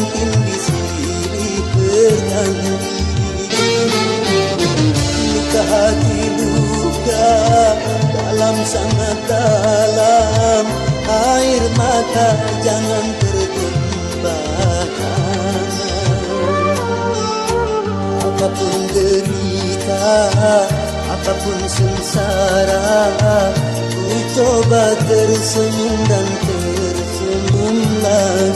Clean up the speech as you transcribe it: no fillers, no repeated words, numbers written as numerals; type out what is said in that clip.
mungkin di sini bernyanyi. Luka hati luka dalam sangat dalam, air mata jangan tertumpah. Apapun derita, apapun sengsara, ku coba tersenyum dan tersenyum lagi.